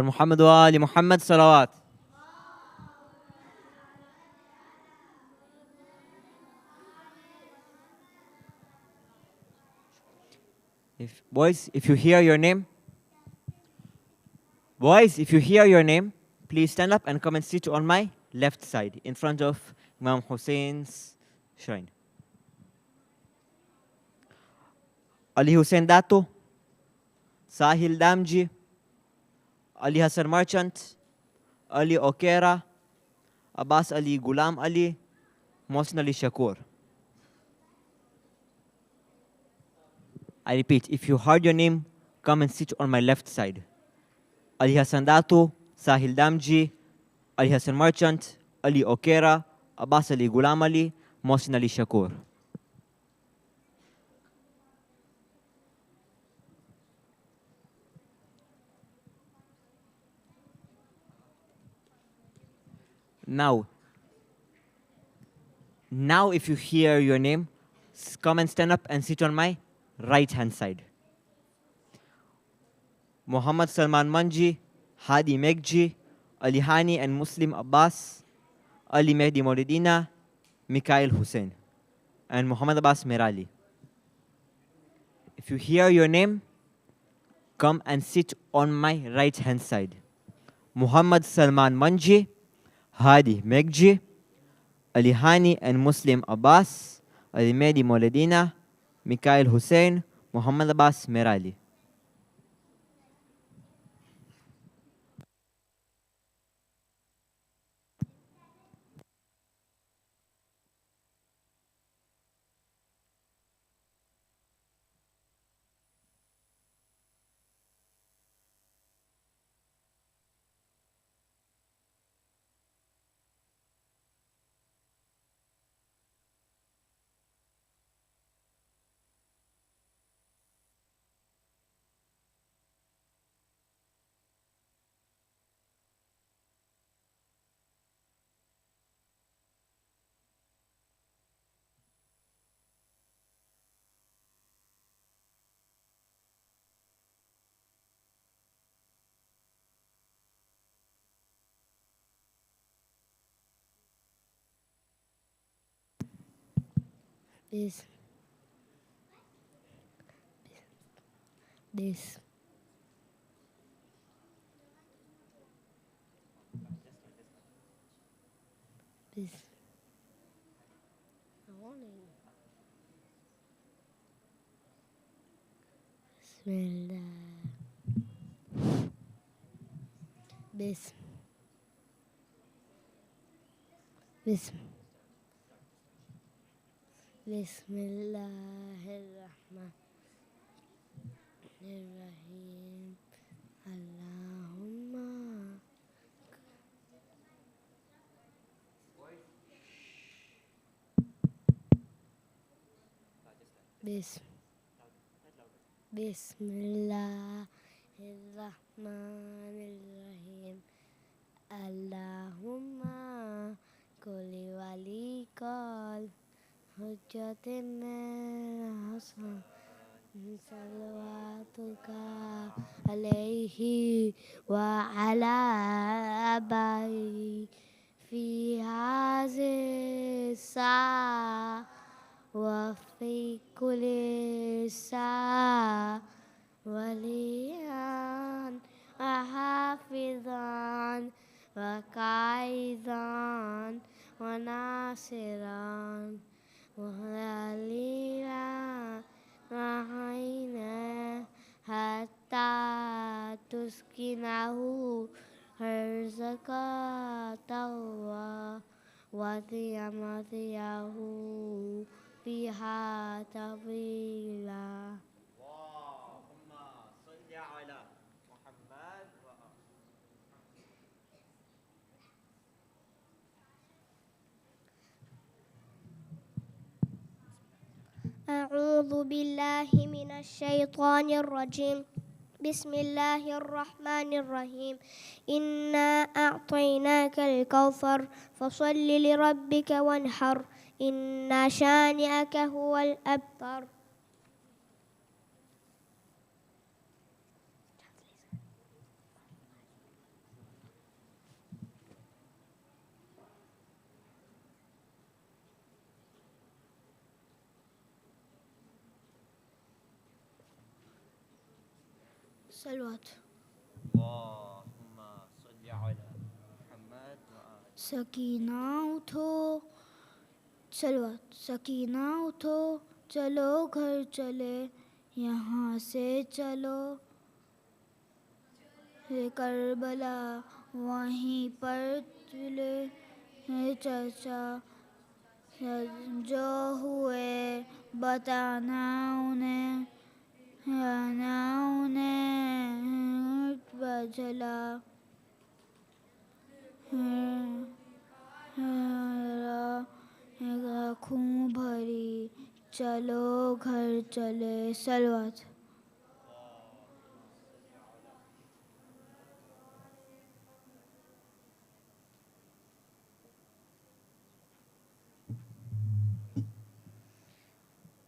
محمد وآل محمد صلوات. Boys, if you hear your name, please stand up and come and sit on my left side in front of Imam Hussein's shrine. Ali Hussein Dato, Sahil Damji, Ali Hassan Merchant, Ali Okera, Abbas Ali Gulam Ali, Mohsin Ali Shakur. I repeat, if you heard your name, come and sit on my left side. Ali Hassan Dato, Sahil Damji, Ali Hassan Merchant, Ali Okera, Abbas Ali Gulam Ali, Mohsin Ali Shakur. Now, if you hear your name, come and stand up and sit on my right hand side. Muhammad Salman Manji, Hadi Megji, Ali Hani and Muslim Abbas, Ali Mehdi Mauridina, Mikhail Hussein, and Muhammad Abbas Merali. If you hear your name, come and sit on my right hand side. Muhammad Salman Manji, Hadi Megji, Ali Hani and Muslim Abbas, Ali Mehdi Mauridina, Mikhail Hussein, Muhammad Abbas Merali. This. Bismillahirrahmanirrahim. Allahumma. Bismillahirrahmanirrahim. Allahumma kulli walikal hujjatin hasan salawatuka alaihi wa ala abai fi hazi sa wa fi kulli sa waliyan ahafidhan wa kaidan wa nasiran wa halila wa haina hatta tuskinahu harzaka tawa wa tiyamatiyahu fiha tawila. أعوذ بالله من الشيطان الرجيم. بسم الله الرحمن الرحيم. إنا أعطيناك الكوثر فصل لربك وانحر إن شانئك هو الأبتر. सलवात। اللهم صل على محمد وآل Sakina उठो, सलवात। सकीना उठो, चलो घर चले, यहाँ से चलो। ये Karbala वहीं पर चले, ये चर्चा जो हुए बताना उन्हें, आना उन्हें बजला। आँखों भरी चलो घर चले, सलवात।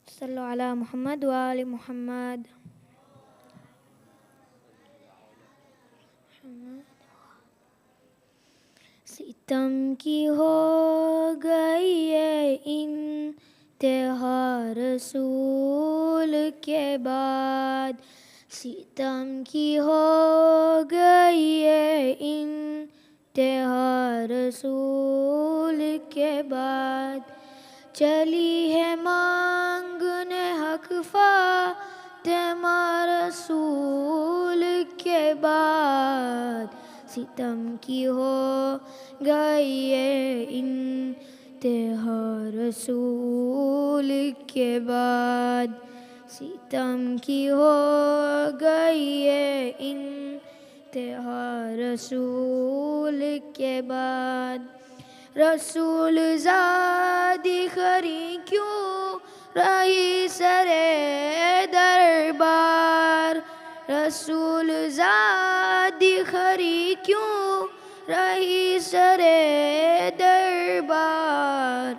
सल्लु अला मोहम्मद व आले मोहम्मद। सितम की हो गई ये इंतहा रसूल के बाद, सितम की हो गई ये इंतहा रसूल के बाद। चली है मांगने हक फातिमा रसूल के बाद, सितम की हो गई ये इंतहा रसूल के बाद, सितम की हो गई ये इंतहा रसूल के बाद। रसूल ज़ादी खरी क्यों रही सरे दरबार, रसूल ज़ादी खरी क्यों रही सरे दरबार।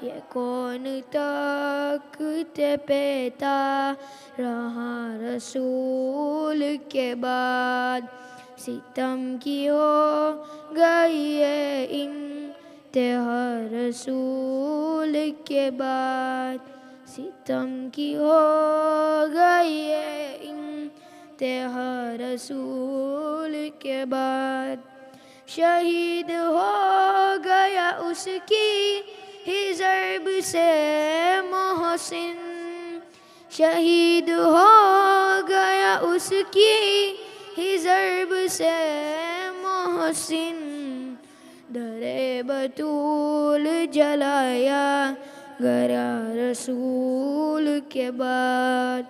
ये कौन तख्ते पेता रहा रसूल के बाद, सितम की हो गई ये इंतहा रसूल के बाद, सितम की हो गई ये इंतहा रसूल के बाद। शहीद हो गया उसकी ही ज़र्ब से मोहसिन, शहीद हो गया उसकी ही ज़र्ब से मोहसिन। दरे बतूल जलाया गया रसूल के बाद,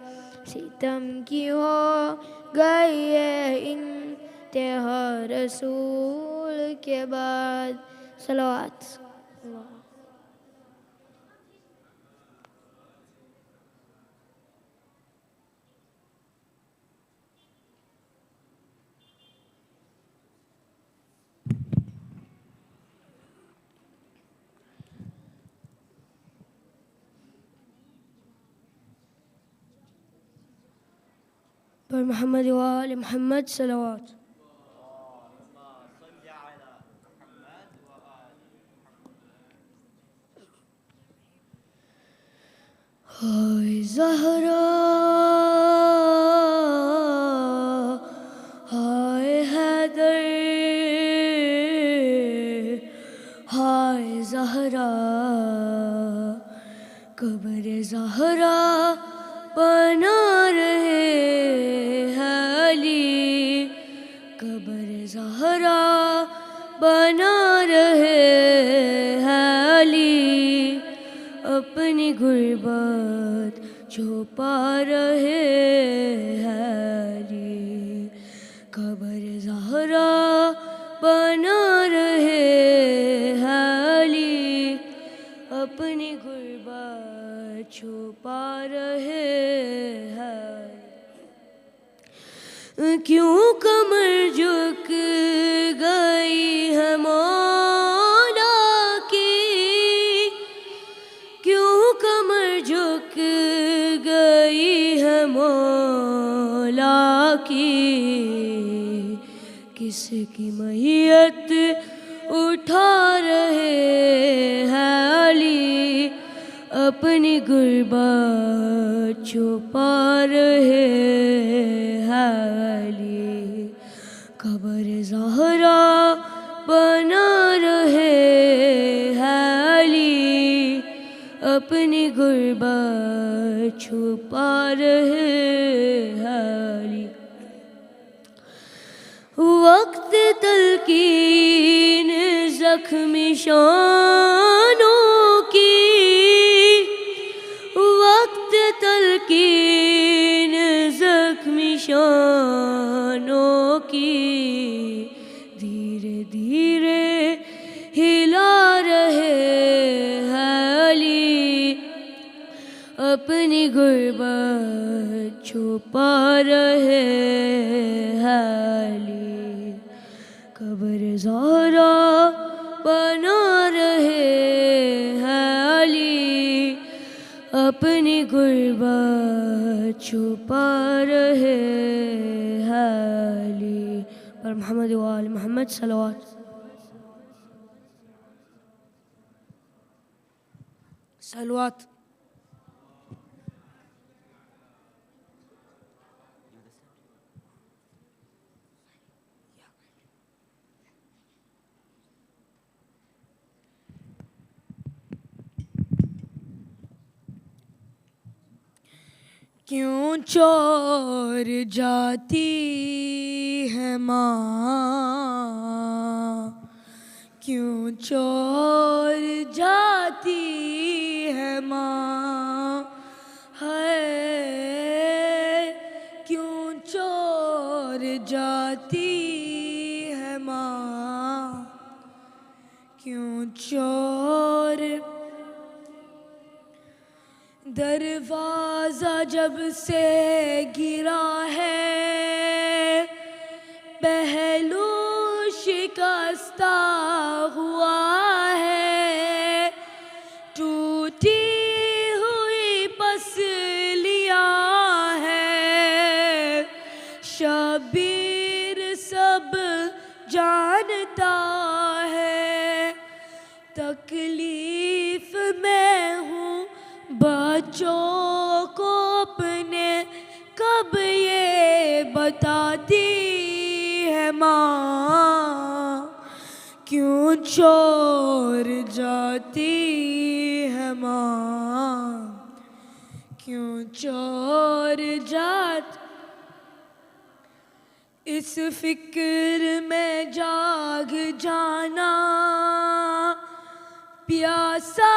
सितम की हो गई ये इंतहा रसूल के बाद, सलावत। पर मोहम्मद व आले मोहम्मद सलावत। हाय ज़हरा हाय हैदर, हाय ज़हरा कब्र ज़हरा बना रहे हैं अली, कब्र ज़हरा बना रहे हैं अली। अपनी गुर्बत छुपा रहे हैं अली, कब्र ज़हरा बना रहे हैं अली। अपनी गुर्बत छुपा रहे हैं। क्यों कमर झुक गई है मौला की, क्यों कमर झुक गई है मौला की। किसकी मैयत उठा रहे हैं अली, अपनी गुर्बत छुपा रहे हैं अली। खबर ज़हरा बना रहे है अली, अपनी गुर्बत छुपा रहे है अली। वक्त तलकीन जख्मी शानों की, वक्त तलकीन जख्मी शानों की, धीरे धीरे हिला रहे हैं अली, अपनी गुर्बत छुपा रहे हैं अली। कब्र ज़हरा बना रहे हैं अली, अपनी गुर्बत छुपा रहे हैं अली। पर मोहम्मद व आले मोहम्मद सल्लल्लाहु सलवात। क्यों चोर जाती है माँ, क्यों चोर जाती है माँ, है क्यों चोर जाती है माँ, क्यों चोर। दरवाज़ा जब से गिरा है, पहलू शिकस्ता हुआ है, टूटी हुई पसलियाँ है, शबीर सब जानता है, तकलीफ में हूँ बच्चों को अपने, कब ये बताती है माँ, क्यों छोड़ जाती है माँ, क्यों छोड़ जाती। इस फिक्र में जाग जाना, प्यासा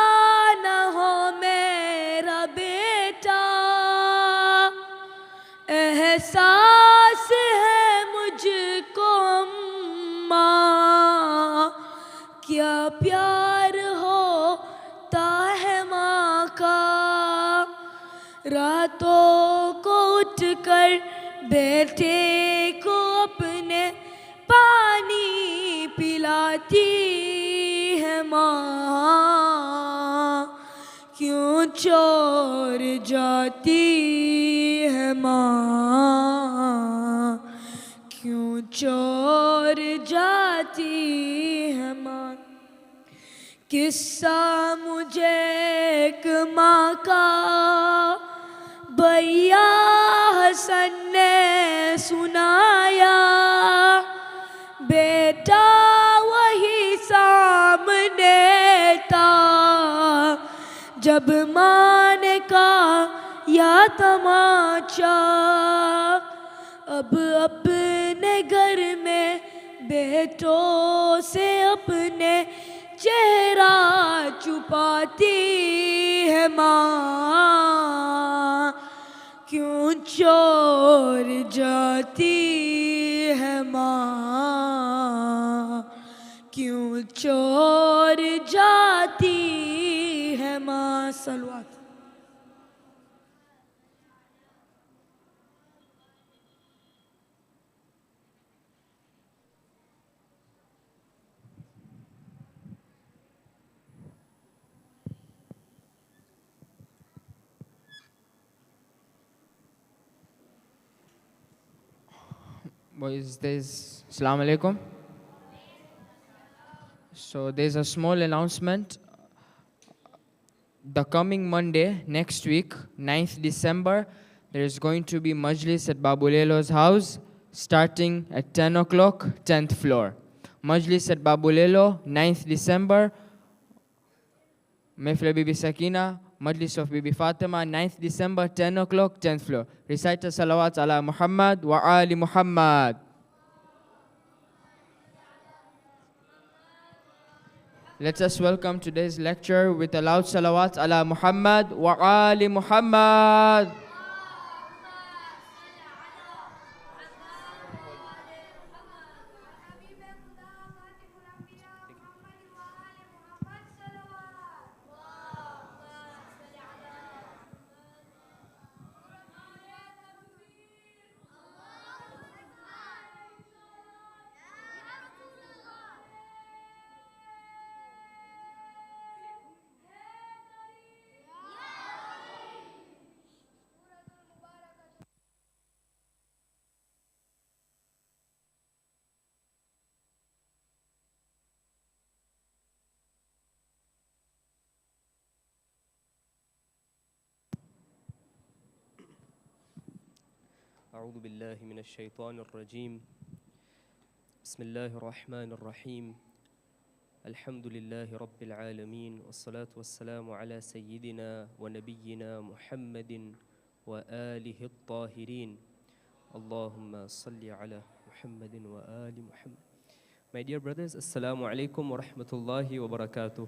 न हो मेरा बेटा, एहसास है मुझको अम्मा, क्या प्यार होता है माँ का। रातों को उठकर बेटे को अपने पानी पिलाती है माँ, क्यों छोड़ जाती है माँ, क्यों छोड़ जाती है माँ। किस्सा मुझे एक माँ का भैया हसन ने सुनाया, बेटा वही सामने था, जब माँ ने कहा या तमाचा, अब अपने घर में बेटों से अपने चेहरा छुपाती है माँ, क्यों छोड़ जाती है माँ, क्यों छोड़ जाती है माँ। सलवात। Boys, there's Salaam alaikum. So there's a small announcement. The coming Monday, next week, 9th December, there is going to be Majlis at Babu Lelo's house. starting at 10 o'clock, 10th floor. Majlis at Babulelo, 9th December. Mehfil Bibi Sakina, Majlis of Bibi Fatima, 9th December, 10 o'clock, 10th floor. Recite salawat ala Muhammad wa ali Muhammad. Let us welcome today's lecturer with a loud salawat ala Muhammad wa ali Muhammad. أعوذ بالله من الشيطان الرجيم بسم الله الرحمن الرحيم الحمد لله رب العالمين والصلاة والسلام على سيدنا ونبينا محمد وآله الطاهرين اللهم صل على محمد وآل محمد. My dear brothers, Assalamu alaikum wa rahmatullahi wa barakatuh.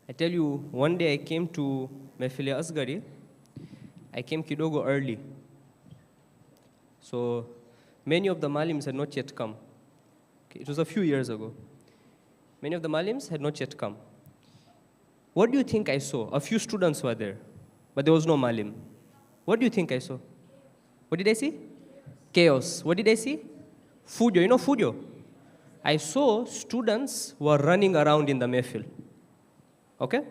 I tell you, one day I came to Mehfil Aliasghar. I came kidogo early. So many of the Maalims had not yet come. Okay, it was a few years ago. Many of the Maalims had not yet come. What do you think I saw? A few students were there, but there was no Maalim. What do you think I saw? What did I see? Chaos. What did I see? Fujo. You know Fujo? I saw students were running around in the Mehfil. Okay?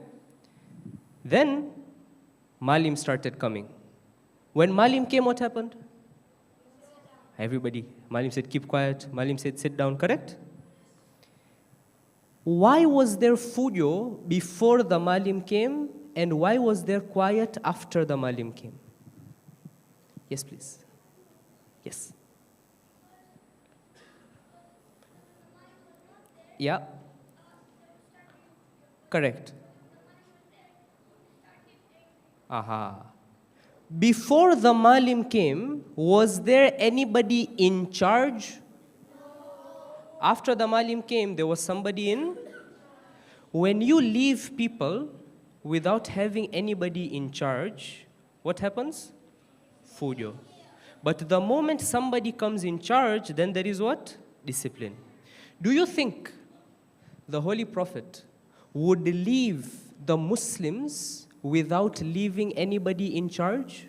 Then Maalim started coming. When Maalim came, what happened? Everybody. Maalim said, keep quiet. Maalim said, sit down. Correct? Why was there fujo before the Maalim came, and why was there quiet after the Maalim came? Yes, please. Yes. Yeah. Correct. Aha. Before the Maalim came, was there anybody in charge? After the Maalim came, there was somebody in. When you leave people without having anybody in charge, what happens? Fujo. But the moment somebody comes in charge, then there is what? Discipline. Do you think the Holy Prophet would leave the Muslims without leaving anybody in charge?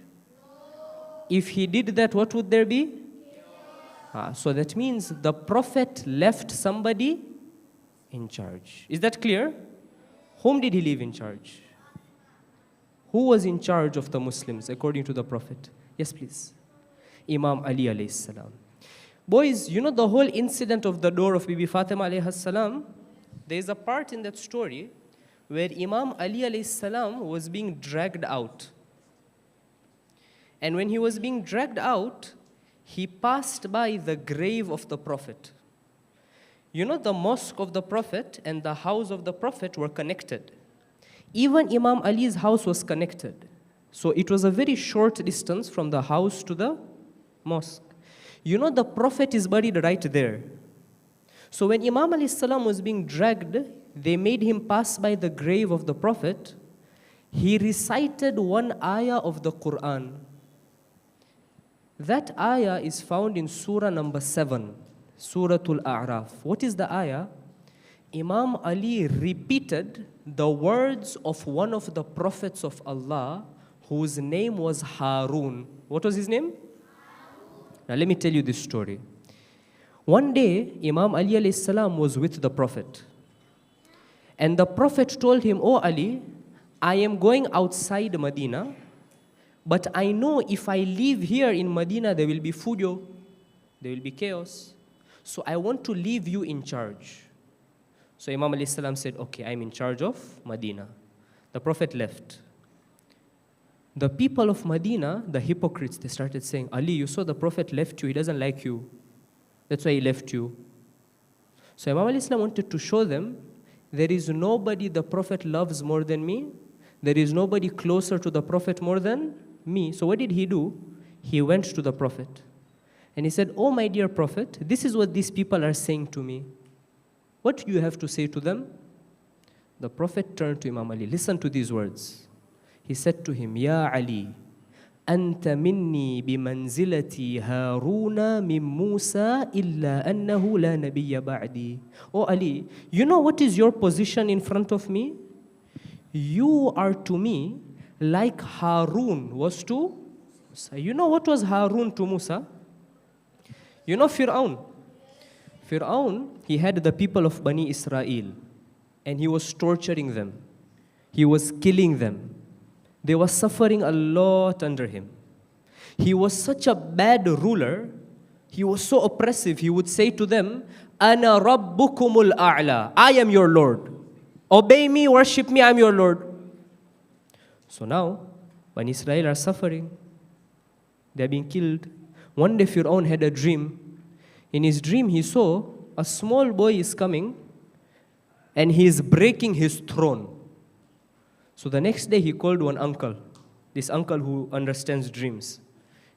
If he did that, what would there be? So that means the Prophet left somebody in charge. Is that clear? Whom did he leave in charge? Who was in charge of the Muslims according to the Prophet? Yes, please. Imam Ali alayhi salam. Boys, you know the whole incident of the door of Bibi Fatima alayhi salam? There is a part in that story where Imam Ali alayhi salam was being dragged out. And when he was being dragged out, he passed by the grave of the Prophet. You know, the mosque of the Prophet and the house of the Prophet were connected. Even Imam Ali's house was connected. So it was a very short distance from the house to the mosque. You know, the Prophet is buried right there. So when Imam alayhi salam was being dragged, they made him pass by the grave of the Prophet. He recited one ayah of the Quran. That ayah is found in Surah number 7, Suratul A'raf. What is the ayah? Imam Ali repeated the words of one of the prophets of Allah whose name was Harun. What was his name? Now let me tell you this story. One day, Imam Ali alayhi salam was with the Prophet. And the Prophet told him, "Oh Ali, I am going outside Medina, but I know if I live here in Medina, there will be fujo, there will be chaos. So I want to leave you in charge." So Imam alayhi salam said, "Okay, I'm in charge of Medina." The Prophet left. The people of Medina, the hypocrites, they started saying, Ali, you saw the Prophet left you, he doesn't like you. That's why he left you. So Imam al-Islam wanted to show them, there is nobody the Prophet loves more than me. There is nobody closer to the Prophet more than me. So what did he do? He went to the Prophet. And he said, oh my dear Prophet, this is what these people are saying to me. What do you have to say to them? The Prophet turned to Imam Ali. Listen to these words. He said to him, Ya Ali, أنت مني بمنزلتي هارون من موسى إلا أنه لا نبي بعدي. Oh Ali, you know what is your position in front of me? You are to me like Harun was to Musa. You know what was Harun to Musa? You know Fir'aun. Fir'aun, he had the people of Bani Israel and he was torturing them. He was killing them. They were suffering a lot under him. He was such a bad ruler. He was so oppressive. He would say to them, Ana rabbukumul a'la. I am your Lord. Obey me, worship me, I am your Lord. So now, Bani Israel are suffering. They are being killed. One day Fir'aun had a dream. In his dream, he saw a small boy is coming and he is breaking his throne. So the next day he called one uncle, this uncle who understands dreams.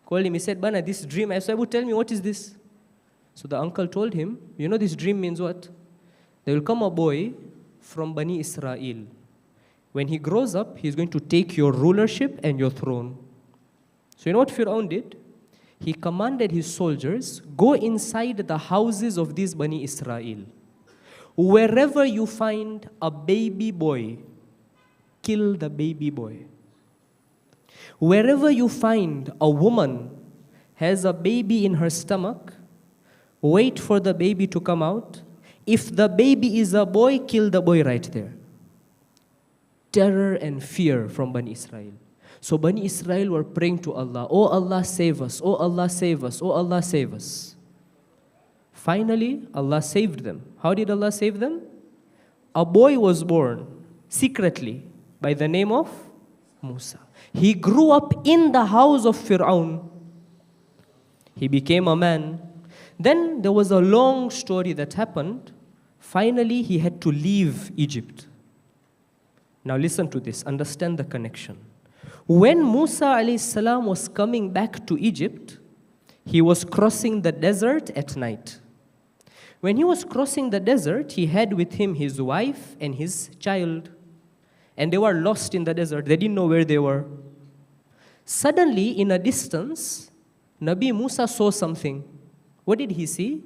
Called him, he said, Bana, this dream, I said, tell me, what is this? So the uncle told him, you know this dream means what? There will come a boy from Bani Israel. When he grows up, he's going to take your rulership and your throne. So you know what Fir'aun did? He commanded his soldiers, go inside the houses of these Bani Israel. Wherever you find a baby boy, kill the baby boy. Wherever you find a woman has a baby in her stomach, wait for the baby to come out. If the baby is a boy, kill the boy right there. Terror and fear from Bani Israel. So Bani Israel were praying to Allah, oh Allah save us, oh Allah save us, oh Allah save us. Finally, Allah saved them. How did Allah save them? A boy was born secretly by the name of Musa. He grew up in the house of Fir'aun. He became a man. Then there was a long story that happened. Finally, he had to leave Egypt. Now listen to this, understand the connection. When Musa alayhi salam was coming back to Egypt, he was crossing the desert at night. When he was crossing the desert, he had with him his wife and his child. And they were lost in the desert. They didn't know where they were. Suddenly, in a distance, Nabi Musa saw something. What did he see?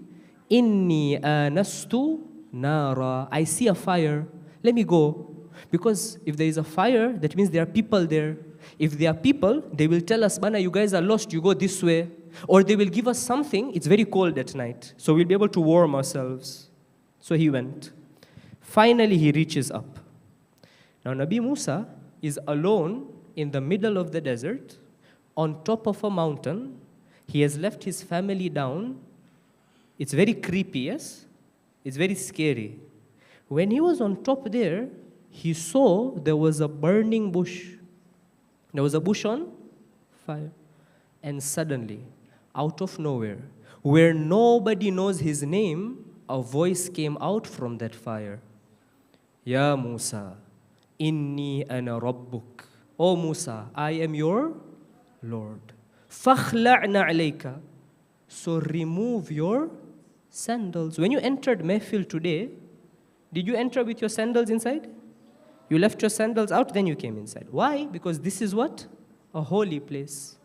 Inni anastu nara. I see a fire. Let me go. Because if there is a fire, that means there are people there. If there are people, they will tell us, Bana, you guys are lost, you go this way. Or they will give us something, it's very cold at night. So we'll be able to warm ourselves. So he went. Finally, he reaches up. Now, Nabi Musa is alone in the middle of the desert, on top of a mountain. He has left his family down. It's very creepy, yes? It's very scary. When he was on top there, he saw there was a burning bush. There was a bush on fire. And suddenly, out of nowhere, where nobody knows his name, a voice came out from that fire. Ya Musa, inni ana rabbuk. Oh Musa, I am your Lord. Fakhla'na alayka. So remove your sandals. When you entered Mehfil today, did you enter with your sandals inside? You left your sandals out, then you came inside. Why? Because this is what? A holy place.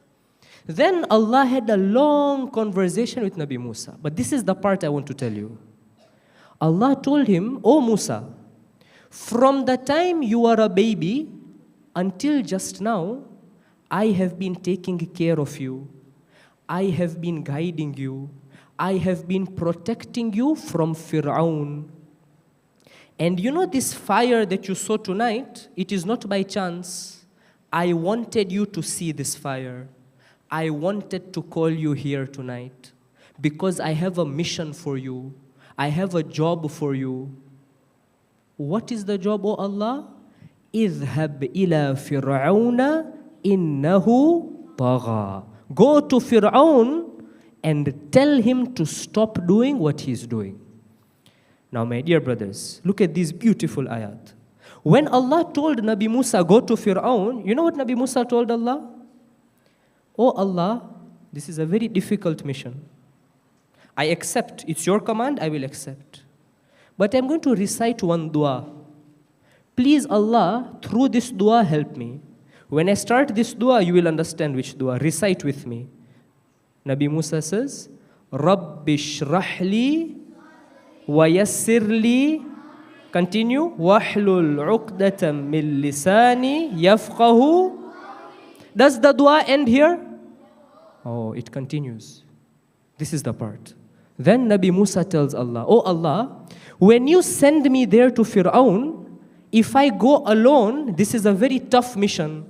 Then Allah had a long conversation with Nabi Musa. But this is the part I want to tell you. Allah told him, oh Musa, from the time you are a baby until just now, I have been taking care of you. I have been guiding you. I have been protecting you from Fir'aun. And you know this fire that you saw tonight, it is not by chance. I wanted you to see this fire. I wanted to call you here tonight because I have a mission for you. I have a job for you. What is the job, O Allah? اذهب إلى فرعون innahu tagha. Go to Fir'aun and tell him to stop doing what he's doing. Now, my dear brothers, look at these beautiful ayat. When Allah told Nabi Musa, go to Fir'aun, you know what Nabi Musa told Allah? Oh Allah, this is a very difficult mission. I accept. It's your command, I will accept. But I'm going to recite one dua. Please Allah, through this dua, help me. When I start this dua, you will understand which dua. Recite with me. Nabi Musa says, Rabbi shrahli wa yassirli. Continue. Wahlul uqdatam min lisani yafqahu. Does the dua end here? Oh, it continues. This is the part. Then Nabi Musa tells Allah, oh Allah, when you send me there to Fir'aun, if I go alone, this is a very tough mission.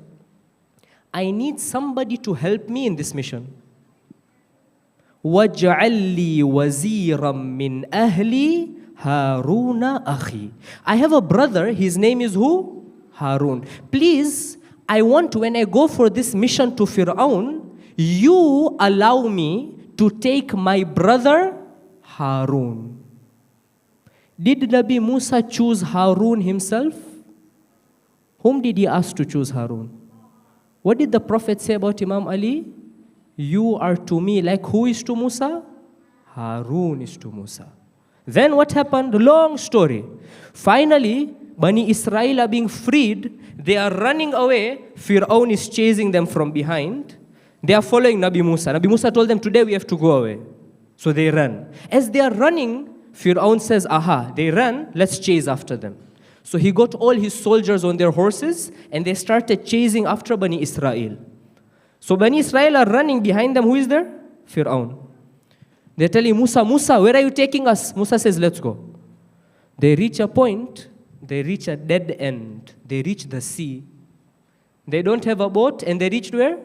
I need somebody to help me in this mission. وَاجْعَلْ لِي وَزِيرًا مِّنْ أَهْلِي Haruna Akhir. I have a brother, his name is who? Harun. Please, I want when I go for this mission to Fir'aun, you allow me to take my brother Harun. Did Nabi Musa choose Harun himself? Whom did he ask to choose Harun? What did the Prophet say about Imam Ali? You are to me like who is to Musa? Harun is to Musa. Then what happened? Long story. Finally, Bani Israel are being freed. They are running away. Fir'aun is chasing them from behind. They are following Nabi Musa. Nabi Musa told them, today we have to go away. So they run. As they are running, Fir'aun says, aha, they ran, let's chase after them. So he got all his soldiers on their horses and they started chasing after Bani Israel. So Bani Israel are running behind them. Who is there? Fir'aun. They're telling Musa, Musa, where are you taking us? Musa says, let's go. They reach a point, they reach a dead end. They reach the sea. They don't have a boat and they reached where?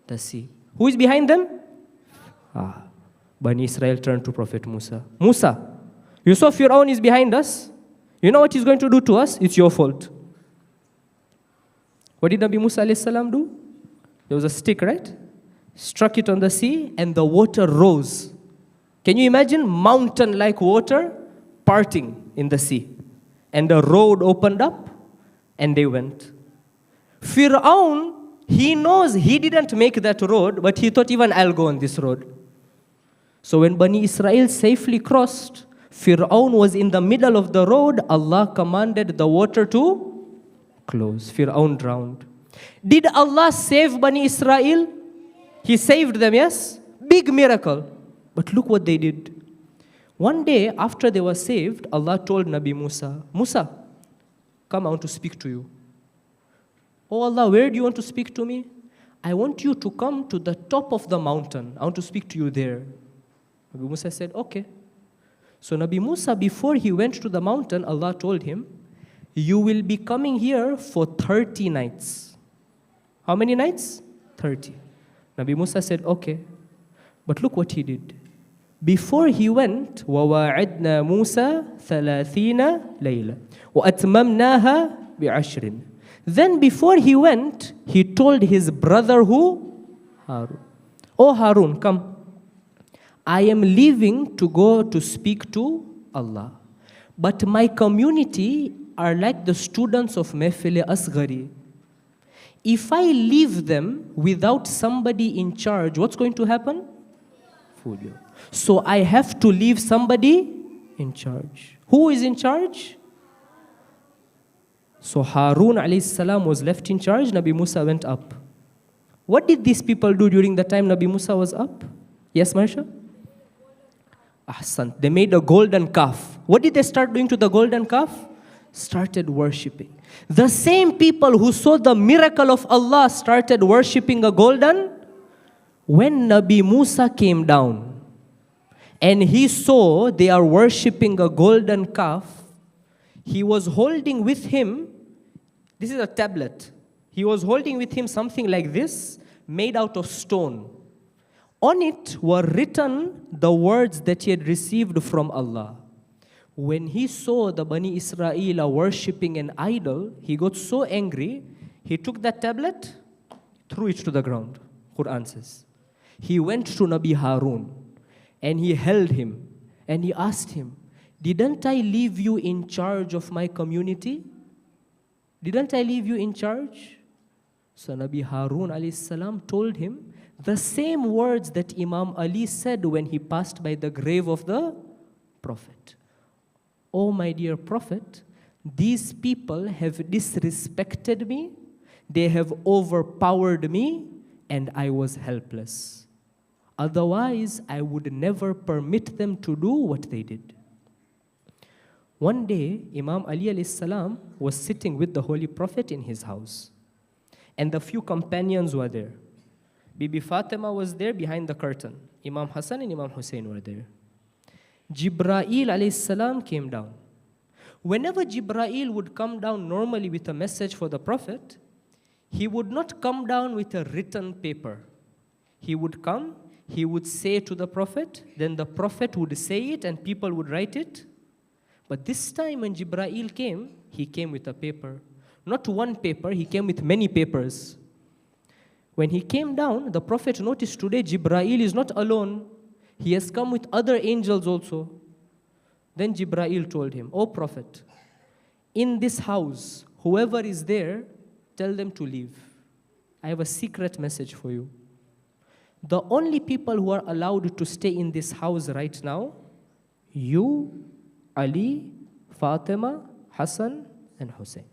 The sea. Who is behind them? Bani Israel turned to Prophet Musa. Musa, you saw Fir'aun is behind us. You know what he's going to do to us? It's your fault. What did Nabi Musa alayhi salam do? There was a stick, right? Struck it on the sea and the water rose. Can you imagine mountain-like water parting in the sea? And the road opened up and they went. Fir'aun, he knows he didn't make that road, but he thought even I'll go on this road. So when Bani Israel safely crossed, Fir'aun was in the middle of the road. Allah commanded the water to close. Fir'aun drowned. Did Allah save Bani Israel? He saved them, yes? Big miracle. But look what they did. One day after they were saved, Allah told Nabi Musa, Musa, come, I want to speak to you. Oh Allah, where do you want to speak to me? I want you to come to the top of the mountain. I want to speak to you there. Nabi Musa said, okay. So Nabi Musa, before he went to the mountain, Allah told him, you will be coming here for 30 nights. How many nights? 30. Nabi Musa said, okay. But look what he did. Before he went, وَوَاعِدْنَا مُوسَى 30 لَيْلًا وَأَتْمَمْنَاهَا بِعَشْرٍ. Then before he went, he told his brother who? Harun. Oh Harun, come. I am leaving to go to speak to Allah. But my community are like the students of Mehfil Asghari. If I leave them without somebody in charge, what's going to happen? Food. So I have to leave somebody in charge. Who is in charge? So Harun alayhi salam was left in charge. Nabi Musa went up. What did these people do during the time Nabi Musa was up? Yes, Maisha? Ahsan. They made a golden calf. What did they start doing to the golden calf? Started worshipping. The same people who saw the miracle of Allah started worshipping a golden. When Nabi Musa came down and he saw they are worshipping a golden calf, he was holding with him, this is a tablet. He was holding with him something like this, made out of stone. On it were written the words that he had received from Allah. When he saw the Bani Israel worshipping an idol, he got so angry, he took that tablet, threw it to the ground, Quran says. He went to Nabi Harun and he held him and he asked him, didn't I leave you in charge of my community? Didn't I leave you in charge? So Nabi Harun alayhi salam told him the same words that Imam Ali said when he passed by the grave of the Prophet. Oh my dear Prophet, these people have disrespected me, they have overpowered me, and I was helpless. Otherwise, I would never permit them to do what they did. One day, Imam Ali alayhi salam was sitting with the Holy Prophet in his house, and the few companions were there. Bibi Fatima was there behind the curtain. Imam Hassan and Imam Hussein were there. Jibreel alayhi salam came down. Whenever Jibreel would come down normally with a message for the Prophet, he would not come down with a written paper. He would come, he would say to the Prophet, then the Prophet would say it and people would write it. But this time when Jibreel came, he came with a paper. Not one paper, he came with many papers. When he came down, the Prophet noticed today Jibreel is not alone. He has come with other angels also. Then Jibreel told him, "O Prophet, in this house, whoever is there, tell them to leave. I have a secret message for you. The only people who are allowed to stay in this house right now, you, Ali, Fatima, Hassan, and Hussein."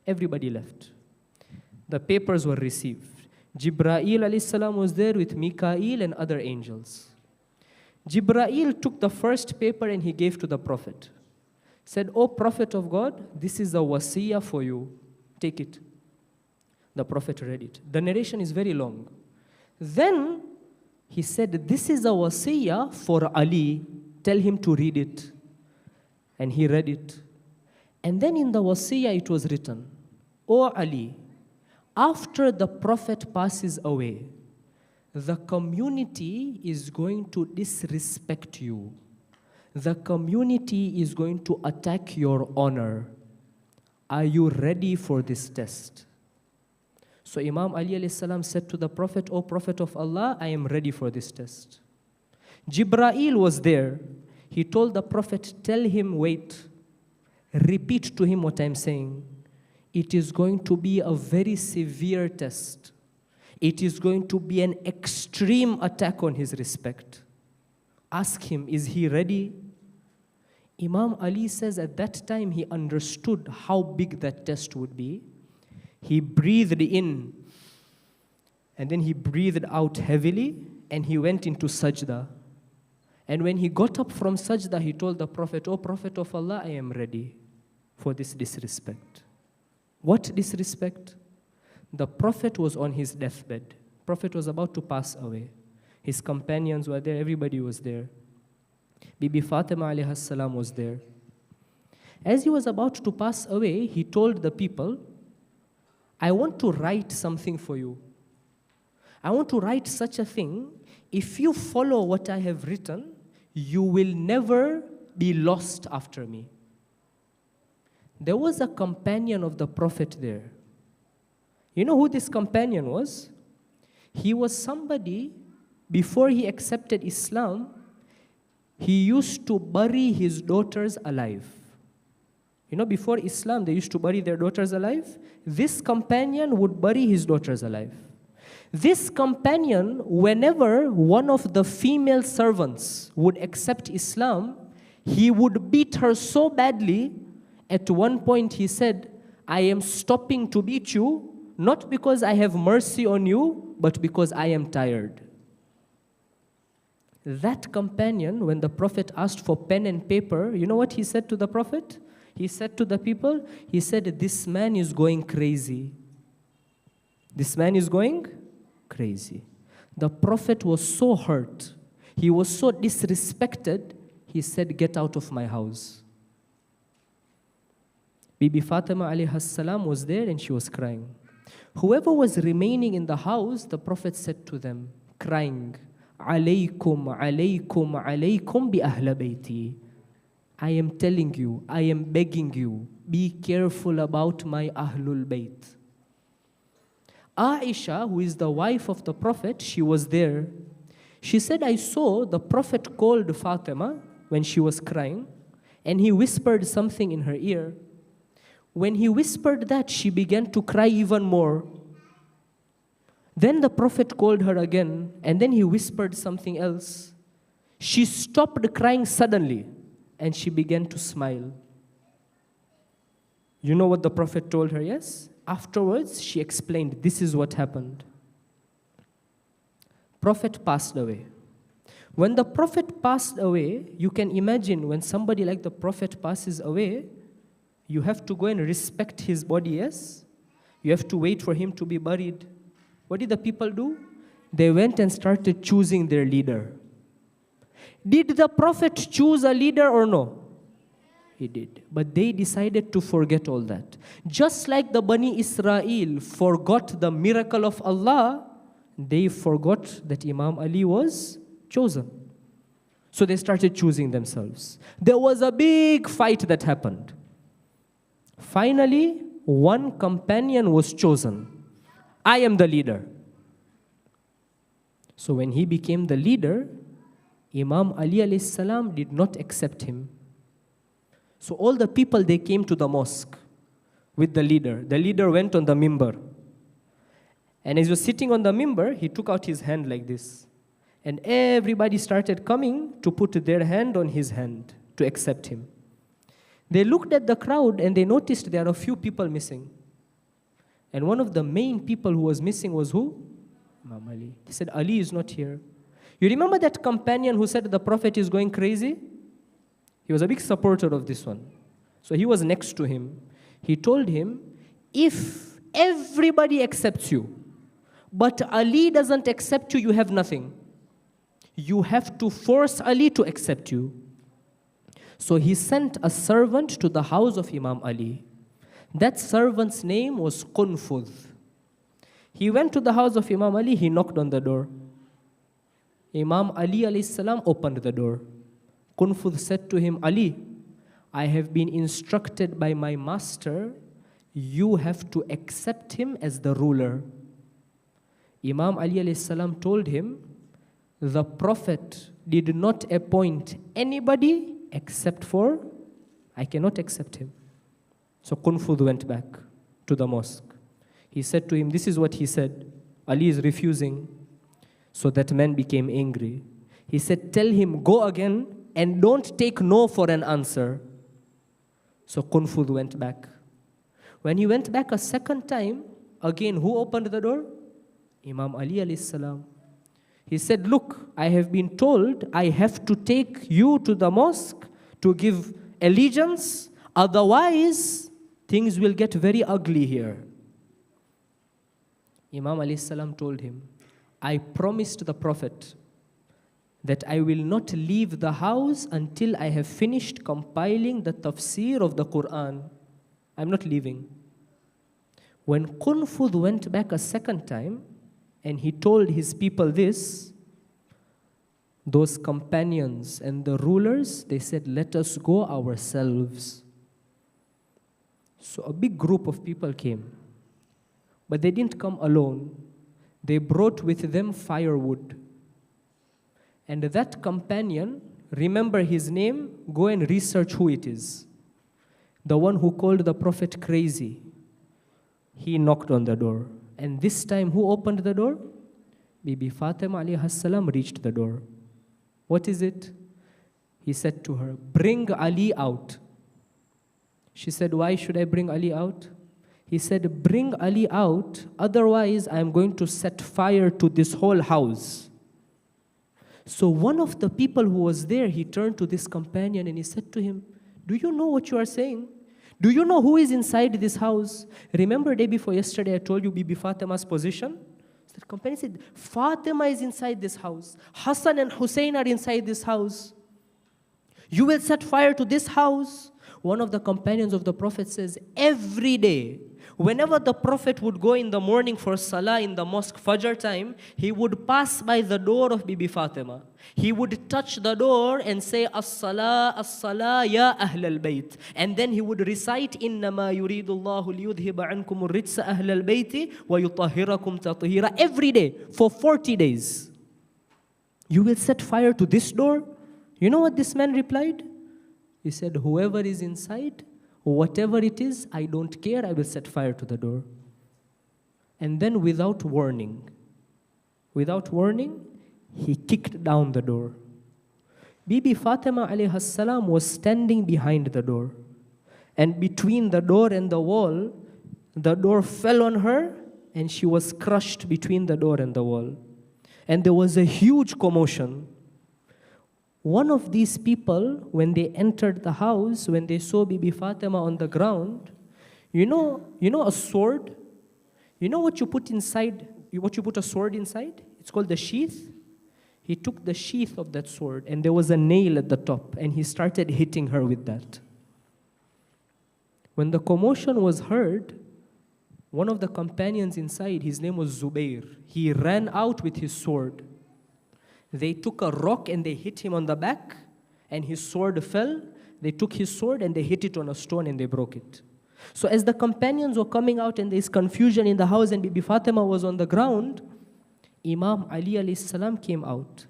Everybody left. The papers were received. Jibreel alayhi salam was there with Mikael and other angels. Jibreel took the first paper and he gave to the Prophet. Said, "O Prophet of God, this is a wasiyah for you. Take it." The Prophet read it. The narration is very long. Then he said, "This is a wasiyah for Ali. Tell him to read it." And he read it. And then in the wasiyah it was written, "O Ali, after the Prophet passes away, the community is going to disrespect you. The community is going to attack your honor. Are you ready for this test?" So Imam Ali alayhi salam said to the Prophet, "O Prophet of Allah, I am ready for this test." Jibreel was there. He told the Prophet, "Tell him, wait. Repeat to him what I'm saying. It is going to be a very severe test. It is going to be an extreme attack on his respect. Ask him, is he ready?" Imam Ali says at that time he understood how big that test would be. He breathed in and then he breathed out heavily and he went into sajda. And when he got up from sajda, he told the Prophet, "O Prophet of Allah, I am ready for this disrespect." What disrespect? The Prophet was on his deathbed. Prophet was about to pass away. His companions were there, everybody was there. Bibi Fatima alayhi salam was there. As he was about to pass away, he told the people, "I want to write something for you. I want to write such a thing. If you follow what I have written, you will never be lost after me." There was a companion of the Prophet there. You know who this companion was? He was somebody, before he accepted Islam, he used to bury his daughters alive. You know, before Islam, they used to bury their daughters alive. This companion would bury his daughters alive. This companion, whenever one of the female servants would accept Islam, he would beat her so badly. At one point he said, "I am stopping to beat you, not because I have mercy on you, but because I am tired." That companion, when the Prophet asked for pen and paper, you know what he said to the Prophet? He said to the people, he said, "This man is going crazy. This man is going crazy." The Prophet was so hurt. He was so disrespected. He said, "Get out of my house." Bibi Fatima alayhi salam was there and she was crying. Whoever was remaining in the house, the Prophet said to them, crying, "Alaykum, alaykum, alaykum bi ahla bayti." I am telling you, I am begging you, be careful about my Ahlul Bayt. Aisha, who is the wife of the Prophet, she was there. She said, I saw the Prophet called Fatima when she was crying, and he whispered something in her ear. When he whispered that, she began to cry even more. Then the Prophet called her again, and then he whispered something else. She stopped crying suddenly, and she began to smile. You know what the Prophet told her, yes? Afterwards, she explained, this is what happened. Prophet passed away. When the Prophet passed away, you can imagine when somebody like the Prophet passes away, you have to go and respect his body, yes? You have to wait for him to be buried. What did the people do? They went and started choosing their leader. Did the Prophet choose a leader or no? He did. But they decided to forget all that. Just like the Bani Israel forgot the miracle of Allah, they forgot that Imam Ali was chosen. So they started choosing themselves. There was a big fight that happened. Finally, one companion was chosen. I am the leader. So when he became the leader, Imam Ali alayhi salam did not accept him. So all the people, they came to the mosque with the leader. The leader went on the mimbar. And as he was sitting on the mimbar, he took out his hand like this. And everybody started coming to put their hand on his hand to accept him. They looked at the crowd and they noticed there are a few people missing. And one of the main people who was missing was who? Imam Ali. He said, Ali is not here. You remember that companion who said the Prophet is going crazy? He was a big supporter of this one. So he was next to him. He told him, if everybody accepts you, but Ali doesn't accept you, you have nothing. You have to force Ali to accept you. So he sent a servant to the house of Imam Ali. That servant's name was Qunfudh. He went to the house of Imam Ali, he knocked on the door. Imam Ali alayhi salam opened the door. Qunfudh said to him, Ali, I have been instructed by my master, you have to accept him as the ruler. Imam Ali alayhi salam told him, the Prophet did not appoint anybody except for, I cannot accept him. So Qunfudh went back to the mosque. He said to him, this is what he said. Ali is refusing. So that man became angry. He said, tell him, go again and don't take no for an answer. So Qunfudh went back. When he went back a second time, again, who opened the door? Imam Ali alayhi salam. He said, look, I have been told I have to take you to the mosque to give allegiance. Otherwise, things will get very ugly here. Imam alayhi salam told him, I promised the Prophet that I will not leave the house until I have finished compiling the tafsir of the Quran. I'm not leaving. When Qunfudh went back a second time and he told his people this, those companions and the rulers, they said, let us go ourselves. So a big group of people came. But they didn't come alone. They brought with them firewood. And that companion, remember his name, go and research who it is. The one who called the Prophet crazy. He knocked on the door. And this time, who opened the door? Bibi Fatima alayhi salam reached the door. What is it? He said to her, bring Ali out. She said, why should I bring Ali out? He said, bring Ali out, otherwise I am going to set fire to this whole house. So one of the people who was there, he turned to this companion and he said to him, do you know what you are saying? Do you know who is inside this house? Remember day before yesterday I told you Bibi Fatima's position? The companion said, Fatima is inside this house. Hassan and Hussein are inside this house. You will set fire to this house. One of the companions of the Prophet says, every day Whenever the Prophet would go in the morning for Salah in the mosque Fajr time, he would pass by the door of Bibi Fatima. He would touch the door and say, As-Salah, As-Salah, Ya Ahl al-Bayt. And then he would recite, Innama yuridullahu liyudhiba ankum ritsa Ahl al-Bayti wa yutahhirakum tathira. Every day, for 40 days. You will set fire to this door? You know what this man replied? He said, whoever is inside, whatever it is, I don't care, I will set fire to the door. And then without warning, he kicked down the door. Bibi Fatima alayhi salam was standing behind the door. And between the door and the wall, the door fell on her and she was crushed between the door and the wall. And there was a huge commotion. One of these people, when they entered the house, when they saw Bibi Fatima on the ground, you know a sword? You know what you put inside, what you put a sword inside? It's called the sheath. He took the sheath of that sword and there was a nail at the top and he started hitting her with that. When the commotion was heard, one of the companions inside, his name was Zubair, he ran out with his sword. They took a rock and they hit him on the back and his sword fell. They took his sword and they hit it on a stone and they broke it. So as the companions were coming out and there's confusion in the house and Bibi Fatima was on the ground, Imam Ali alayhi salam came out.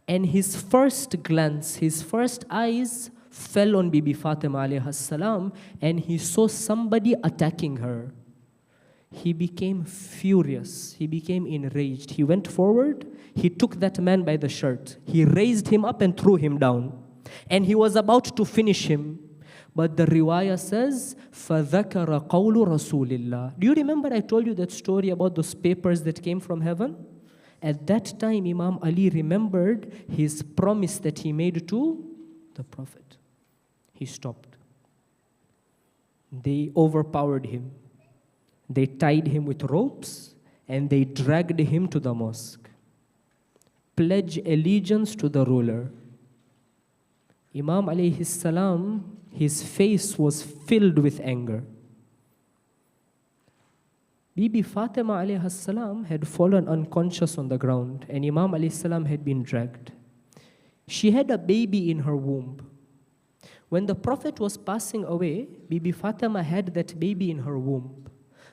And his first glance, his first eyes fell on Bibi Fatima alayhi salam and he saw somebody attacking her. He became furious. He became enraged. He went forward. He took that man by the shirt. He raised him up and threw him down. And he was about to finish him. But the riwayah says, فَذَكَرَ قَوْلُ رَسُولِ اللَّهِ. Do you remember I told you that story about those papers that came from heaven? At that time, Imam Ali remembered his promise that he made to the Prophet. He stopped. They overpowered him. They tied him with ropes and they dragged him to the mosque. Pledge allegiance to the ruler. Imam alayhi salam, his face was filled with anger. Bibi Fatima alayhi salam had fallen unconscious on the ground and Imam alayhi salam had been dragged. She had a baby in her womb. When the Prophet was passing away, Bibi Fatima had that baby in her womb.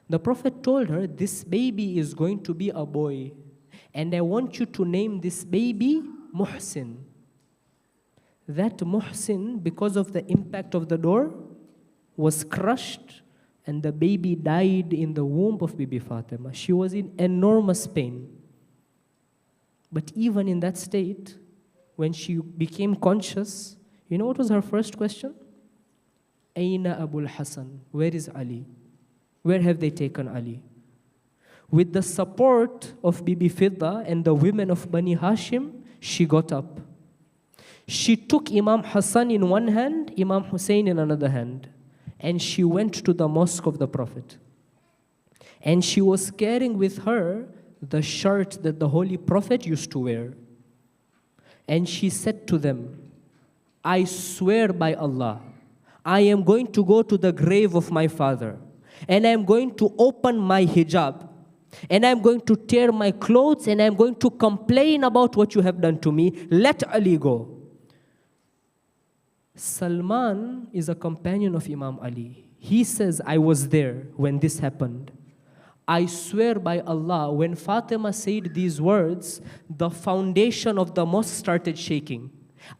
The Prophet told her, this baby is going to be a boy. And I want you to name this baby Muhsin. That Muhsin, because of the impact of the door, was crushed and the baby died in the womb of Bibi Fatima. She was in enormous pain. But even in that state, when she became conscious, you know what was her first question? Aina Abul Hasan? Where is Ali? Where have they taken Ali? With the support of Bibi Fidda and the women of Bani Hashim, she got up. She took Imam Hassan in one hand, Imam Hussein in another hand, and she went to the mosque of the Prophet. And she was carrying with her the shirt that the Holy Prophet used to wear. And she said to them, I swear by Allah, I am going to go to the grave of my father. And I'm going to open my hijab. And I'm going to tear my clothes and I'm going to complain about what you have done to me. Let Ali go. Salman is a companion of Imam Ali. He says, I was there when this happened. I swear by Allah, when Fatima said these words, the foundation of the mosque started shaking.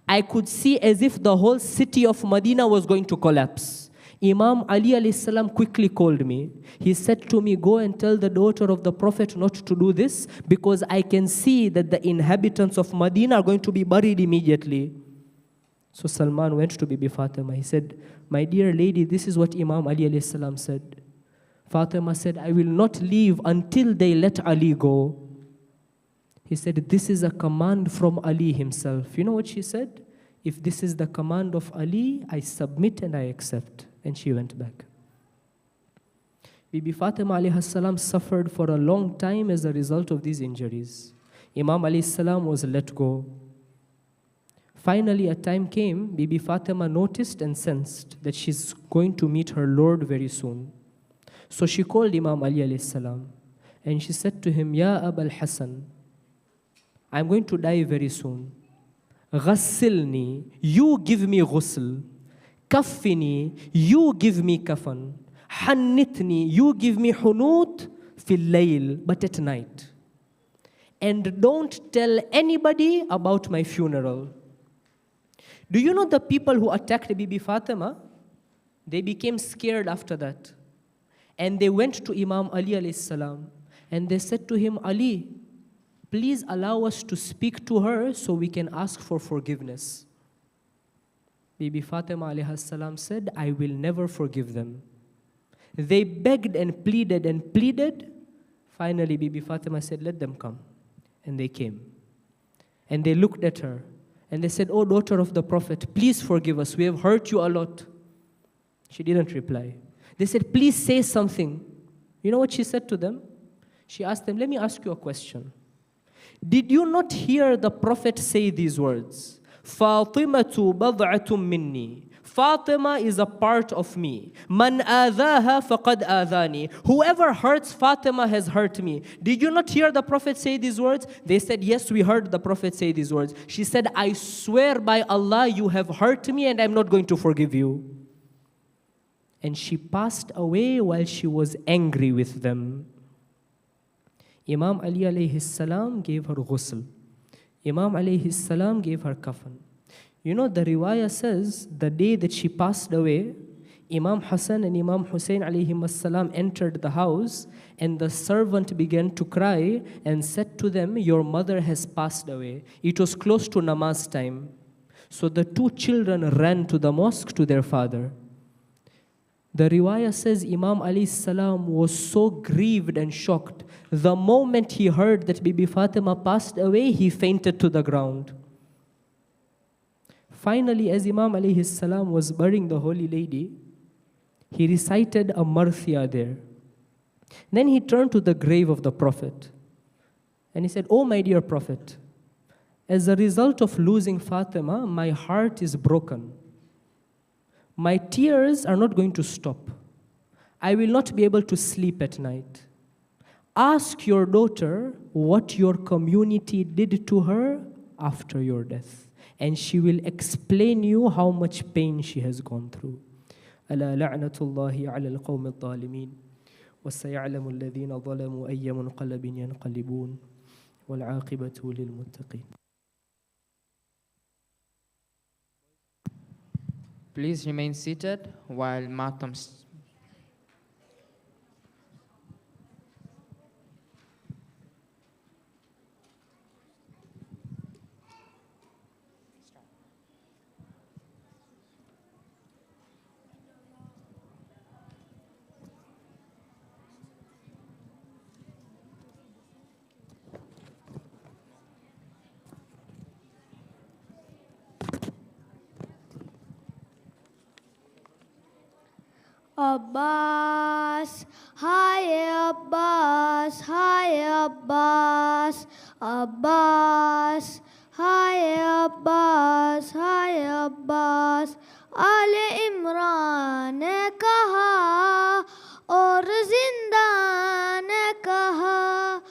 I could see as if the whole city of Medina was going to collapse. Imam Ali alayhi salam quickly called me. He said to me, go and tell the daughter of the Prophet not to do this because I can see that the inhabitants of Medina are going to be buried immediately. So Salman went to Bibi Fatima. He said, my dear lady, this is what Imam Ali alayhi salam said. Fatima said, I will not leave until they let Ali go. He said, this is a command from Ali himself. You know what she said? If this is the command of Ali, I submit and I accept. And she went back. Bibi Fatima alayhi salam suffered for a long time as a result of these injuries. Imam alayhi salam was let go. Finally, a time came, Bibi Fatima noticed and sensed that she's going to meet her Lord very soon. So she called Imam Ali alayhi salam and she said to him, Ya Abul Hassan, I'm going to die very soon. Ghassilni, you give me ghusl. Kaffini, you give me kafan. Hannitni, you give me hunut fil layl, but at night. And don't tell anybody about my funeral. Do you know the people who attacked Bibi Fatima? They became scared after that. And they went to Imam Ali alayhi salam and they said to him, Ali, please allow us to speak to her so we can ask for forgiveness. Bibi Fatima alayhi salam said, I will never forgive them. They begged and pleaded and pleaded. Finally, Bibi Fatima said, let them come. And they came. And they looked at her. And they said, oh, daughter of the Prophet, please forgive us. We have hurt you a lot. She didn't reply. They said, please say something. You know what she said to them? She asked them, let me ask you a question. Did you not hear the Prophet say these words? Fatimatu bad'atum minni. Fatima is a part of me. Man adhaha faqad adhani. Whoever hurts Fatima has hurt me. Did you not hear the Prophet say these words? They said, yes, we heard the Prophet say these words. She said, I swear by Allah, you have hurt me and I'm not going to forgive you. And she passed away while she was angry with them. Imam Ali alayhi salam gave her ghusl. Imam alayhi salam gave her kafan. You know, the riwayah says, the day that she passed away, Imam Hassan and Imam Hussein alayhim salam entered the house, and the servant began to cry and said to them, your mother has passed away. It was close to namaz time. So the two children ran to the mosque to their father. The riwayah says Imam alayhi salam was so grieved and shocked. The moment he heard that Bibi Fatima passed away, he fainted to the ground. Finally, as Imam alayhi salam was burying the Holy Lady, he recited a marthia there. Then he turned to the grave of the Prophet and he said, oh my dear Prophet, as a result of losing Fatima, my heart is broken. My tears are not going to stop. I will not be able to sleep at night. Ask your daughter what your community did to her after your death, and she will explain you how much pain she has gone through. ألا لعنة الله على القوم الظالمين وسيعلم الذين ظلموا أي منقلب ينقلبون والعاقبة للمتقين. Please remain seated while Maalim. Abbas, hi Abbas, hi Abbas, Abbas, hi Abbas, hi Abbas. आले इमरान ने कहा और जिंदा ने कहा,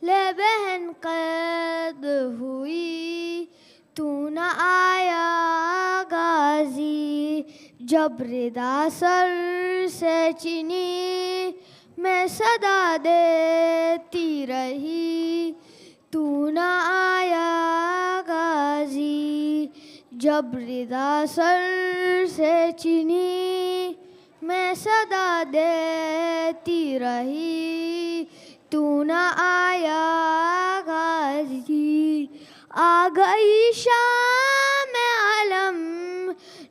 ले बहन कैद हुई तू न आया गाजी, जब रिदा सर से चीनी मैं सदा देती रही, तू न आया गाजी, जब रिदा सर से चीनी मैं सदा देती रही, तू न आया गाजी। आ गई शाम आलम,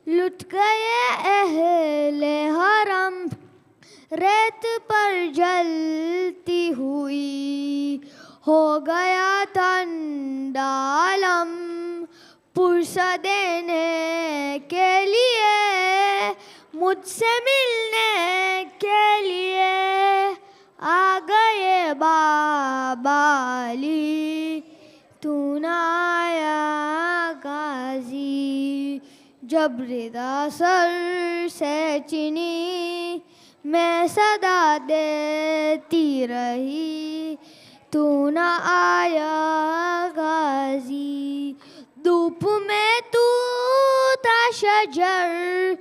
लुट गए अहले हरम, रेत पर जलती हुई हो गया तंडालम, पुरसा देने के लिए मुझसे मिलने के लिए आ गए बाबाली, तू न आया गाजी, जब रिदा सर से चीनी मैं सदा देती रही, तू न आया गाजी। धूप में तू था शजर,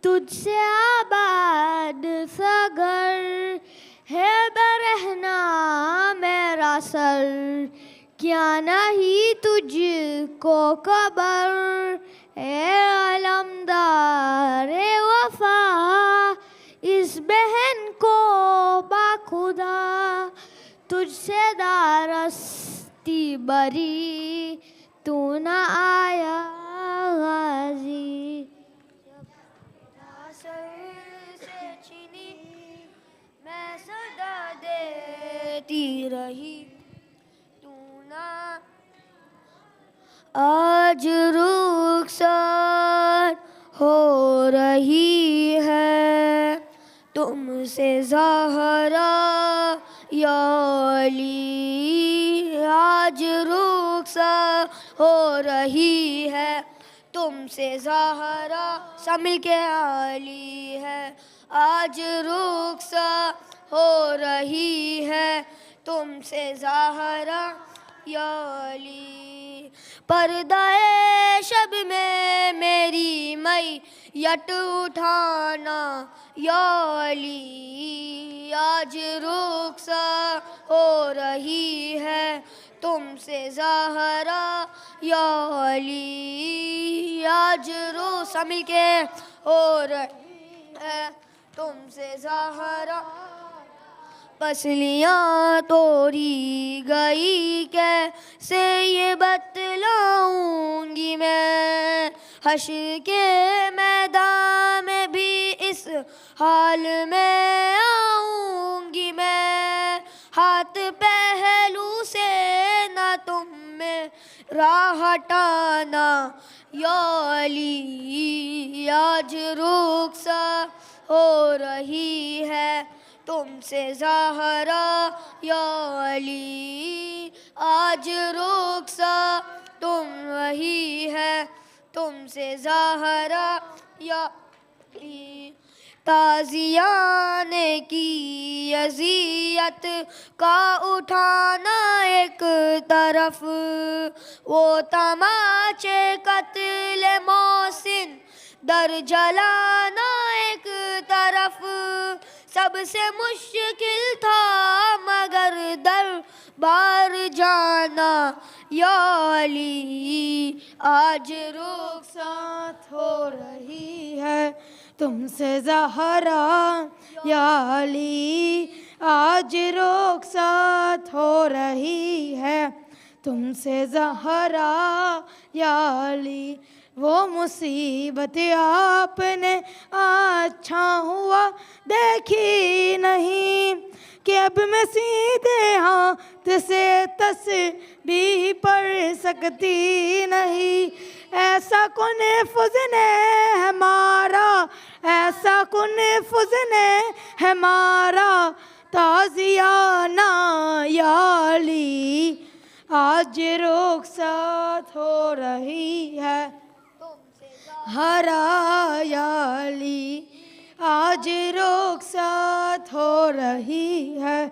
तुझसे आबाद सगर, है बरहना मेरा सर, क्या नहीं तुझको खबर। ए अलमदार वफा, इस बहन को बाखुदा, तुझसे दारस्ती बरी, तू न आया गाजी। से चीनी मैं सदा देती रही, तू ना आज रुखसत हो रही है तुमसे ज़हरा या अली। आज रुखसत हो रही है तुमसे ज़हरा, सब मिलके अली है। आज रुखसत हो रही है तुमसे ज़हरा या अली। पर्दाए शब में मेरी मैयत उठाना या अली। आज रुखसत हो रही है तुमसे ज़हरा या अली। आज सब मिलके हो रही है तुमसे ज़हरा। पसलियाँ तोड़ी गई कैसे ये बतलाऊंगी मैं, हश्र के मैदान में भी इस हाल में आऊंगी मैं। हाथ पहलू से ना तुम में राह हटाना या अली। आज रुखसत हो रही है तुमसे ज़हरा या अली। आज रुखसत तुम वही है तुमसे ज़हरा या अली। ताज़ियाने की अज़ियत का उठाना एक तरफ, वो तमाचे कत्ल मोहसिन दर जलाना एक तरफ। सबसे मुश्किल था मगर दर बार जाना या अली। आज रुखसत हो रही है तुमसे ज़हरा या अली। आज रुखसत हो रही है तुमसे ज़हरा या अली। वो मुसीबत आपने अच्छा हुआ देखी नहीं, कि अब मैं सीधे हाथ से तस्बीह पढ़ सकती नहीं। ऐसा कुने फुज़ने हमारा, ऐसा कुने फुज़ने हमारा, ताज़ियाना या अली। आज रुखसत हो रही है हरा या अली। आज रुखसत हो रही है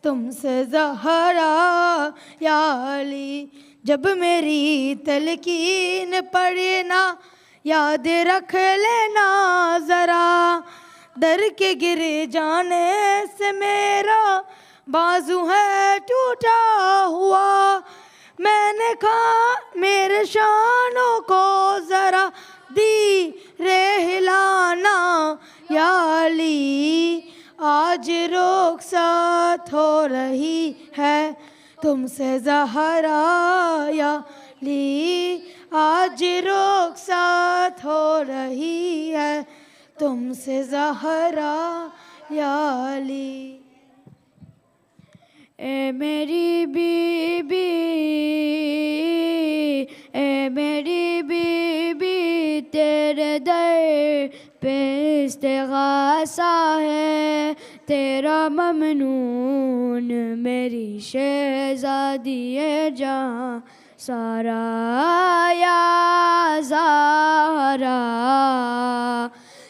तुमसे ज़हरा या अली। जब मेरी तलकीन पढ़ना याद रख लेना ज़रा, दर के गिर जाने से मेरा बाजू है टूटा हुआ। मैंने कहा मेरे शानों को ज़रा दी रे हिलाना या अली। आज रुखसत हो रही है तुमसे ज़हरा या अली। आज रुखसत हो रही है तुमसे ज़हरा या अली। ए मेरी बीबी, ए मेरी बीबी, तेरे दर पे इस्तिग़ासा है तेरा ममनून, मेरी शहज़ादी जहाँ सारा या ज़हरा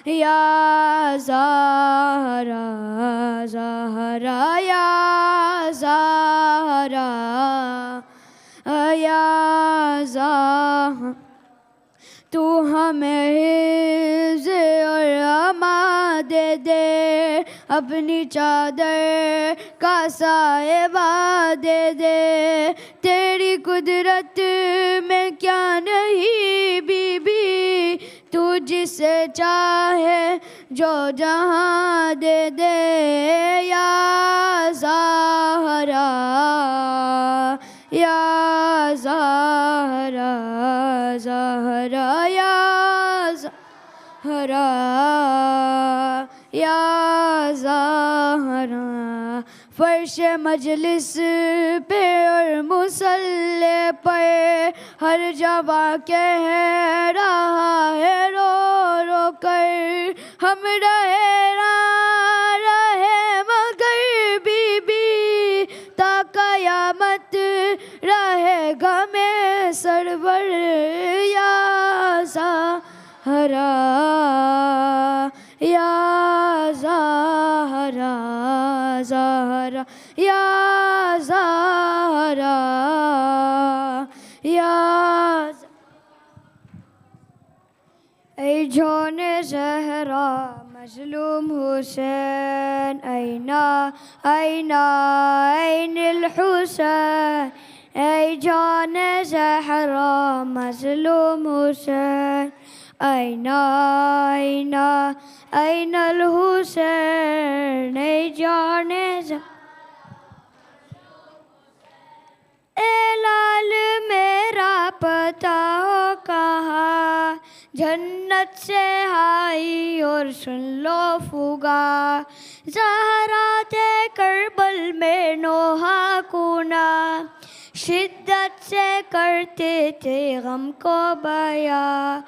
या Zahra, Zahra, ya Zahra, ya Zahra. तू हमें हिज़्ज़ और अमा दे दे, अपनी चादर का साहिबा दे दे। तेरी कुदरत में क्या नहीं बीबी, तू जिसे चाहे जो जहाँ दे दे। या ज़ाहरा, या ज़ाहरा, ज़ाहरा, या ज़ाहरा, या ज़ाहरा। फर्श मजलिस पे और मुसल्ले पर हर जवा कह रहा है रो रो कर, हम रहे मगर बीबी, ता कयामत रहेगा में सरवर। या ज़ाहरा, या ज़ाहरा, ज़ाहरा, या ज़ाहरा, या ऐ जाने ज़हरा मज़लूम हुसैन, ऐना ऐना ऐनिल हुसैन। ऐ जाने ज़हरा मज़लूम हुसैन, ऐना ऐना ऐनल हुसैन। ऐ जाने ए लाल मेरा पता हो कहाँ, जन्नत से आई और सुन लो फुगा। ज़हरा थे करबल में नोहा कुना, शिद्दत से करते थे गम को बया।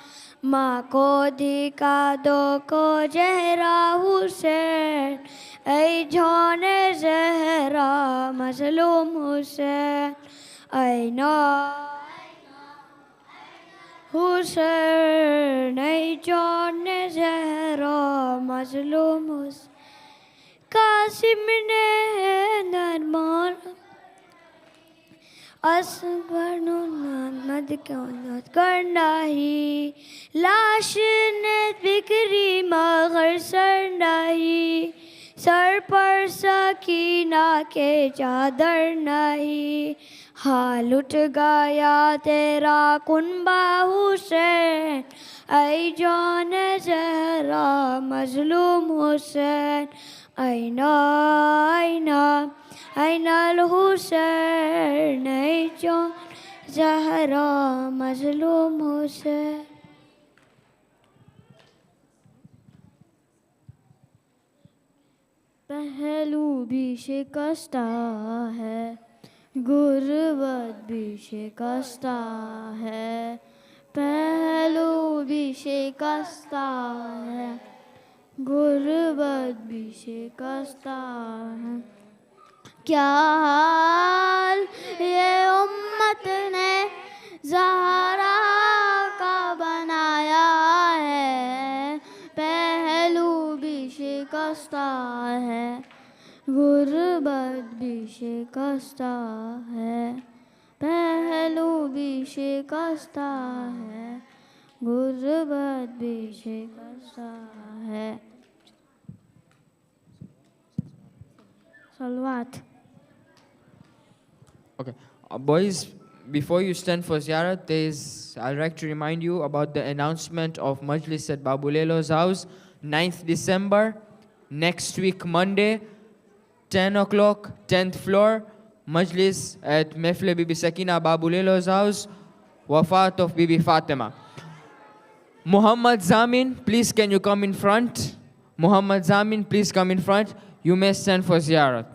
माँ को दिखा दो को ज़हरा हुसैन, ऐ जाने ज़हरा मज़लूम हुसैन। ऐना हुसैन, ऐ जाने ज़हरा मज़लूम हुसैन। कासिम ने नरमान असमद करना ही, लाश ने बिक्री मगर सर नहीं। सर पर सकीना के चादर नहीं, हाल उठ गया तेरा कुनबा हुसैन। ऐ जाने ज़हरा मज़लूम हुसैन, ऐना ऐना ऐनल हुसैन। ऐ जाने ज़हरा मज़लूम हुसैन। पहलू भी शिकस्ता है, गुर्बत भी शिकस्ता है। पहलू भी शिकस्ता है, गुर्बत भी शिकस्ता है। क्या हाल ये उम्मत ने ज़हरा का बनाया है। पहलू भी शिकस्ता है, गुर्बत भी शिकस्ता है। पहलू भी शिकस्ता है, गुर्बत भी शिकस्ता है। सलवात। Okay. Boys, before you stand for ziyarat, I'd like to remind you about the announcement of Majlis at Babulelo's house, 9th December, next week Monday, 10 o'clock, 10th floor, Majlis at Mehfil Bibi Sakina Babulelo's house, Wafat of Bibi Fatima. Muhammad Zamin, please can you come in front? Muhammad Zamin, please come in front. You may stand for ziyarat.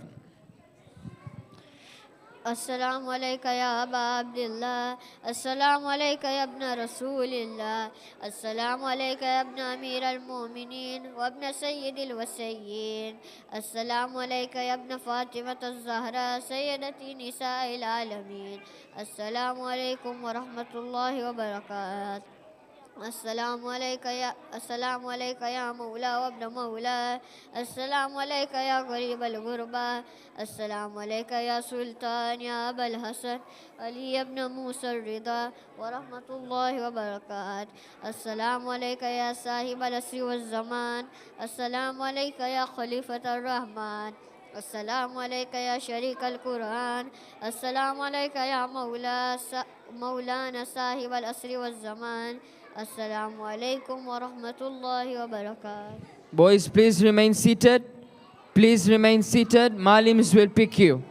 अस्सलामु अलैका या अबा अब्दुल्लाह, अस्सलामु अलैका या इब्न रसूलिल्लाह, अस्सलामु अलैका या इब्न अमीरुल मोमिनीन व इब्न सय्यिदिल वसय्यीन, अस्सलामु अलैका या इब्न फातिमतुज़ ज़हरा सय्यदती निसाइल आलमीन, अस्सलामु अलैकुम व रहमतुल्लाहि व बरकातुहू। السلام عليك يا مولى وابن مولى السلام عليك يا غريب الغربة السلام عليك يا سلطان يا أبا الحسن علي بن موسى الرضا ورحمة الله وبركاته السلام عليك يا صاحب العصر والزمان السلام عليك يا خليفة الرحمن السلام عليك يا شريك القرآن السلام عليك يا مولانا صاحب العصر والزمان السلام عليكم ورحمة الله وبركاته. Boys, please remain seated. Please remain seated. Malims will pick you.